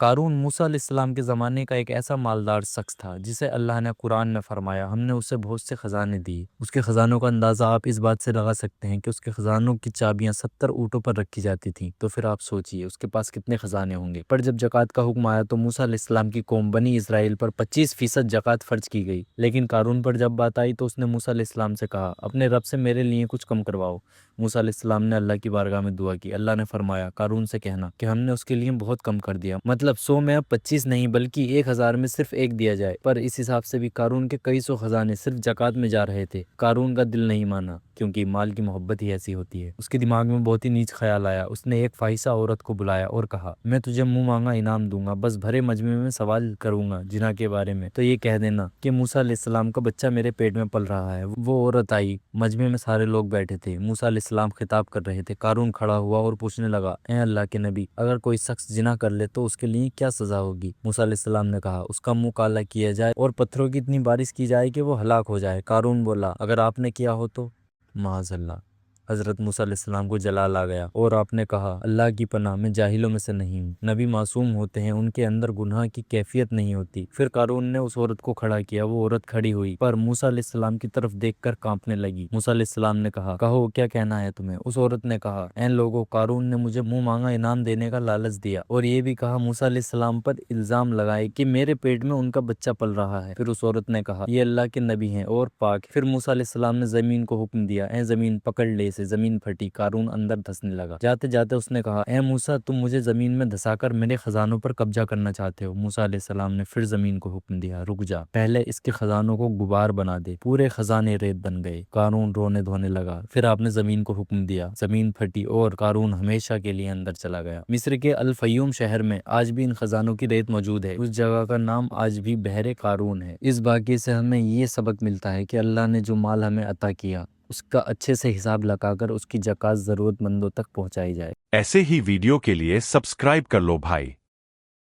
قارون موسیٰ علیہ السلام کے زمانے کا ایک ایسا مالدار شخص تھا جسے اللہ نے قرآن میں فرمایا ہم نے اسے بہت سے خزانے دی۔ اس کے خزانوں کا اندازہ آپ اس بات سے لگا سکتے ہیں کہ اس کے خزانوں کی چابیاں 70 اونٹوں پر رکھی جاتی تھیں، تو پھر آپ سوچئے اس کے پاس کتنے خزانے ہوں گے۔ پر جب زکوٰۃ کا حکم آیا تو موسیٰ علیہ السلام کی قوم بنی اسرائیل پر 25% زکوٰۃ فرض کی گئی، لیکن قارون پر جب بات آئی تو اس نے موسیٰ علیہ السلام سے کہا اپنے رب سے میرے لیے کچھ کم کرواؤ۔ موسیٰ علیہ السلام نے اللہ کی بارگاہ میں دعا کی۔ اللہ نے فرمایا قارون سے کہنا کہ ہم نے اس کے لیے بہت کم کر دیا، مطلب 100 میں اب 25 نہیں بلکہ 1000 میں صرف ایک دیا جائے۔ پر اس حساب سے بھی قارون کے کئی سو خزانے صرف زکوٰۃ میں جا رہے تھے۔ قارون کا دل نہیں مانا، کیونکہ مال کی محبت ہی ایسی ہوتی ہے۔ اس کے دماغ میں بہت ہی نیچ خیال آیا۔ اس نے ایک فاحشہ عورت کو بلایا اور کہا میں تجھے منہ مانگا انعام دوں گا، بس بھرے مجمع میں سوال کروں گا جنا کے بارے میں، تو یہ کہہ دینا کہ موسیٰ علیہ السلام کا بچہ میرے پیٹ میں پل رہا ہے۔ وہ عورت آئی، مجمع میں سارے لوگ بیٹھے تھے، موسیٰ علیہ السلام خطاب کر رہے تھے۔ قارون کھڑا ہوا اور پوچھنے لگا اے اللہ کے نبی، اگر کوئی شخص زنا کر لے تو اس کے لیے کیا سزا ہوگی؟ موسیٰ علیہ السلام نے کہا اس کا منہ کالا کیا جائے اور پتھروں کی اتنی بارش کی جائے کہ وہ ہلاک ہو جائے۔ قارون بولا اگر آپ نے کیا ہو تو معاذ اللہ۔ حضرت موسیٰ علیہ السلام کو جلال آ گیا اور آپ نے کہا اللہ کی پناہ، میں جاہلوں میں سے نہیں ہوں۔ نبی معصوم ہوتے ہیں، ان کے اندر گناہ کی کیفیت نہیں ہوتی۔ پھر قارون نے اس عورت کو کھڑا کیا، وہ عورت کھڑی ہوئی پر موسیٰ علیہ السلام کی طرف دیکھ کر کانپنے لگی۔ موسیٰ علیہ السلام نے کہا کہو کیا کہنا ہے تمہیں؟ اس عورت نے کہا اے لوگو، قارون نے مجھے منہ مانگا انعام دینے کا لالچ دیا اور یہ بھی کہا موسیٰ علیہ السلام پر الزام لگائے کہ میرے پیٹ میں ان کا بچہ پل رہا ہے۔ پھر اس عورت نے کہا یہ اللہ کے نبی ہیں اور پاک۔ پھر موسیٰ علیہ السلام نے زمین کو حکم دیا اے زمین پکڑ لے اسے۔ زمین پھٹی، قارون اندر دھسنے لگا۔ جاتے جاتے اس نے کہا اے موسیٰ، تم مجھے زمین میں دھسا کر میرے خزانوں پر قبضہ کرنا چاہتے ہو؟ موسیٰ علیہ السلام نے پھر زمین کو حکم دیا رک جا، پہلے اس کے خزانوں کو غبار بنا دے۔ پورے خزانے ریت بن گئے۔ قارون رونے دھونے لگا۔ پھر آپ نے زمین کو حکم دیا، زمین پھٹی اور قارون ہمیشہ کے لیے اندر چلا گیا۔ مصر کے الفیوم شہر میں آج بھی ان خزانوں کی ریت موجود ہے۔ اس جگہ کا نام آج بھی بحر قارون ہے۔ اس واقعے سے ہمیں یہ سبق ملتا ہے کہ اللہ نے جو مال ہمیں عطا کیا اس کا اچھے سے حساب لگا کر اس کی زکوٰۃ ضرورت مندوں تک پہنچائی جائے۔ ایسے ہی ویڈیو کے لیے سبسکرائب کر لو بھائی۔